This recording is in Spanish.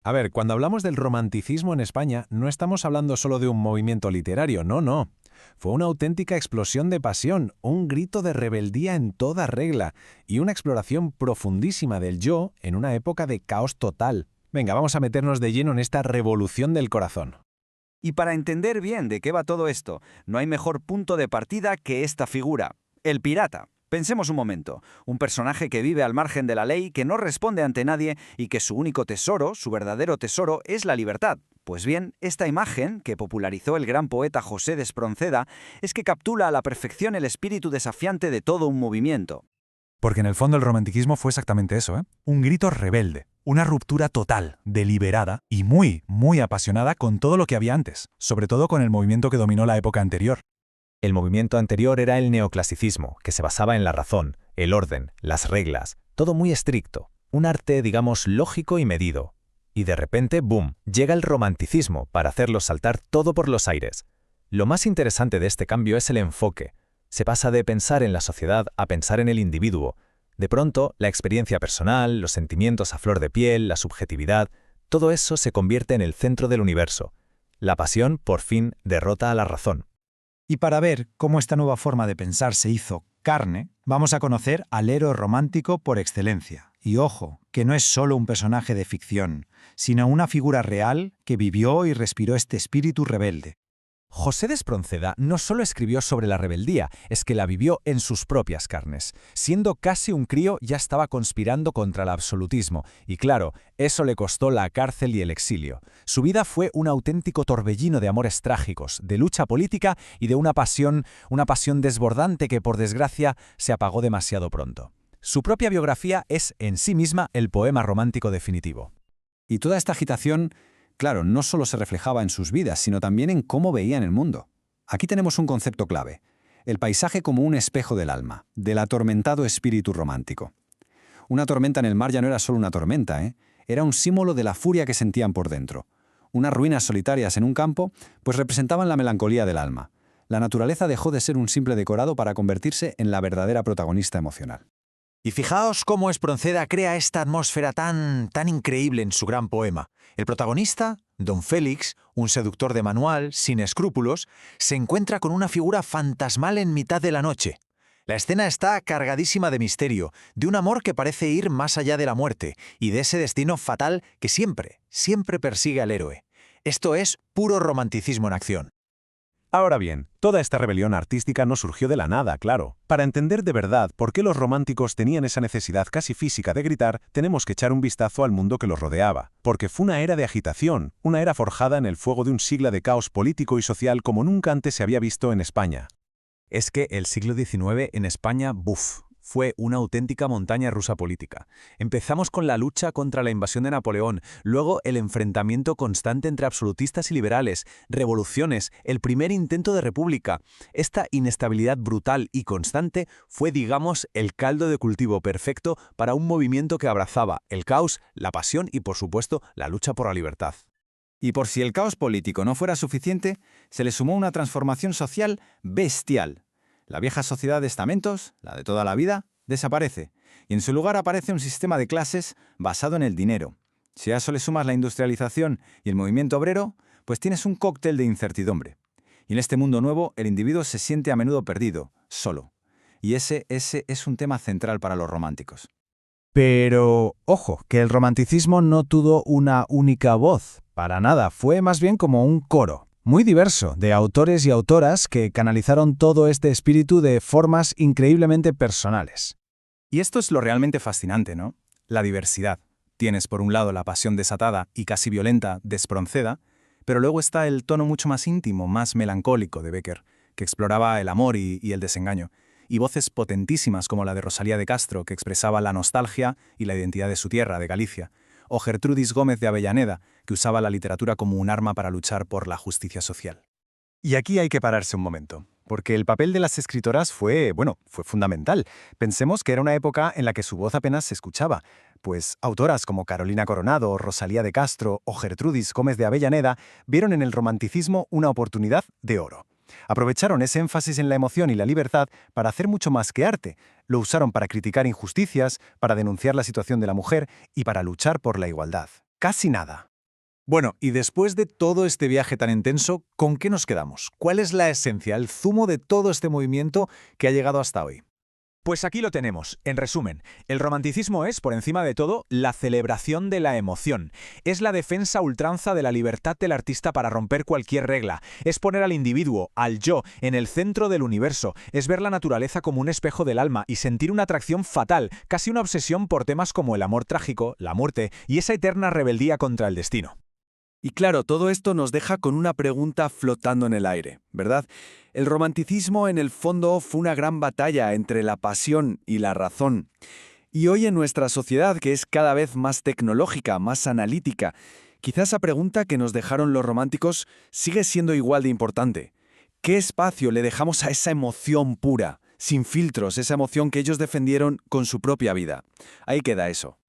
A ver, cuando hablamos del romanticismo en España, no estamos hablando solo de un movimiento literario, no, no. Fue una auténtica explosión de pasión, un grito de rebeldía en toda regla y una exploración profundísima del yo en una época de caos total. Venga, vamos a meternos de lleno en esta revolución del corazón. Y para entender bien de qué va todo esto, no hay mejor punto de partida que esta figura, el pirata. Pensemos un momento, un personaje que vive al margen de la ley, que no responde ante nadie y que su único tesoro, su verdadero tesoro, es la libertad. Pues bien, esta imagen, que popularizó el gran poeta José de Espronceda, es que captura a la perfección el espíritu desafiante de todo un movimiento. Porque en el fondo el romanticismo fue exactamente eso, ¿eh? Un grito rebelde, una ruptura total, deliberada y muy apasionada con todo lo que había antes, sobre todo con el movimiento que dominó la época anterior. El movimiento anterior era el neoclasicismo, que se basaba en la razón, el orden, las reglas, todo muy estricto, un arte, digamos, lógico y medido. Y de repente, ¡boom!, llega el romanticismo para hacerlo saltar todo por los aires. Lo más interesante de este cambio es el enfoque. Se pasa de pensar en la sociedad a pensar en el individuo. De pronto, la experiencia personal, los sentimientos a flor de piel, la subjetividad, todo eso se convierte en el centro del universo. La pasión, por fin, derrota a la razón. Y para ver cómo esta nueva forma de pensar se hizo carne, vamos a conocer al héroe romántico por excelencia. Y ojo, que no es solo un personaje de ficción, sino una figura real que vivió y respiró este espíritu rebelde. José de Espronceda no solo escribió sobre la rebeldía, es que la vivió en sus propias carnes. Siendo casi un crío, ya estaba conspirando contra el absolutismo, y claro, eso le costó la cárcel y el exilio. Su vida fue un auténtico torbellino de amores trágicos, de lucha política y de una pasión desbordante que, por desgracia, se apagó demasiado pronto. Su propia biografía es, en sí misma, el poema romántico definitivo. Y toda esta agitación, claro, no solo se reflejaba en sus vidas, sino también en cómo veían el mundo. Aquí tenemos un concepto clave, el paisaje como un espejo del alma, del atormentado espíritu romántico. Una tormenta en el mar ya no era solo una tormenta, era un símbolo de la furia que sentían por dentro. Unas ruinas solitarias en un campo, pues representaban la melancolía del alma. La naturaleza dejó de ser un simple decorado para convertirse en la verdadera protagonista emocional. Y fijaos cómo Espronceda crea esta atmósfera tan increíble en su gran poema. El protagonista, don Félix, un seductor de manual, sin escrúpulos, se encuentra con una figura fantasmal en mitad de la noche. La escena está cargadísima de misterio, de un amor que parece ir más allá de la muerte y de ese destino fatal que siempre persigue al héroe. Esto es puro romanticismo en acción. Ahora bien, toda esta rebelión artística no surgió de la nada, claro. Para entender de verdad por qué los románticos tenían esa necesidad casi física de gritar, tenemos que echar un vistazo al mundo que los rodeaba. Porque fue una era de agitación, una era forjada en el fuego de un siglo de caos político y social como nunca antes se había visto en España. Es que el siglo XIX en España, fue una auténtica montaña rusa política. Empezamos con la lucha contra la invasión de Napoleón, luego el enfrentamiento constante entre absolutistas y liberales, revoluciones, el primer intento de república. Esta inestabilidad brutal y constante fue, digamos, el caldo de cultivo perfecto para un movimiento que abrazaba el caos, la pasión y, por supuesto, la lucha por la libertad. Y por si el caos político no fuera suficiente, se le sumó una transformación social bestial. La vieja sociedad de estamentos, la de toda la vida, desaparece, y en su lugar aparece un sistema de clases basado en el dinero. Si a eso le sumas la industrialización y el movimiento obrero, pues tienes un cóctel de incertidumbre. Y en este mundo nuevo, el individuo se siente a menudo perdido, solo. Y ese es un tema central para los románticos. Pero, ojo, que el romanticismo no tuvo una única voz. Para nada, fue más bien como un coro, muy diverso, de autores y autoras que canalizaron todo este espíritu de formas increíblemente personales. Y esto es lo realmente fascinante, ¿no? La diversidad. Tienes por un lado la pasión desatada y casi violenta de Espronceda, pero luego está el tono mucho más íntimo, más melancólico de Bécquer, que exploraba el amor y el desengaño, y voces potentísimas como la de Rosalía de Castro, que expresaba la nostalgia y la identidad de su tierra, de Galicia, o Gertrudis Gómez de Avellaneda, que usaba la literatura como un arma para luchar por la justicia social. Y aquí hay que pararse un momento, porque el papel de las escritoras fue fundamental. Pensemos que era una época en la que su voz apenas se escuchaba, pues autoras como Carolina Coronado, Rosalía de Castro o Gertrudis Gómez de Avellaneda vieron en el romanticismo una oportunidad de oro. Aprovecharon ese énfasis en la emoción y la libertad para hacer mucho más que arte. Lo usaron para criticar injusticias, para denunciar la situación de la mujer y para luchar por la igualdad. Casi nada. Bueno, y después de todo este viaje tan intenso, ¿con qué nos quedamos? ¿Cuál es la esencia, el zumo de todo este movimiento que ha llegado hasta hoy? Pues aquí lo tenemos. En resumen, el romanticismo es, por encima de todo, la celebración de la emoción. Es la defensa a ultranza de la libertad del artista para romper cualquier regla. Es poner al individuo, al yo, en el centro del universo. Es ver la naturaleza como un espejo del alma y sentir una atracción fatal, casi una obsesión por temas como el amor trágico, la muerte y esa eterna rebeldía contra el destino. Y claro, todo esto nos deja con una pregunta flotando en el aire, ¿verdad? El romanticismo en el fondo fue una gran batalla entre la pasión y la razón. Y hoy en nuestra sociedad, que es cada vez más tecnológica, más analítica, quizás esa pregunta que nos dejaron los románticos sigue siendo igual de importante. ¿Qué espacio le dejamos a esa emoción pura, sin filtros, esa emoción que ellos defendieron con su propia vida? Ahí queda eso.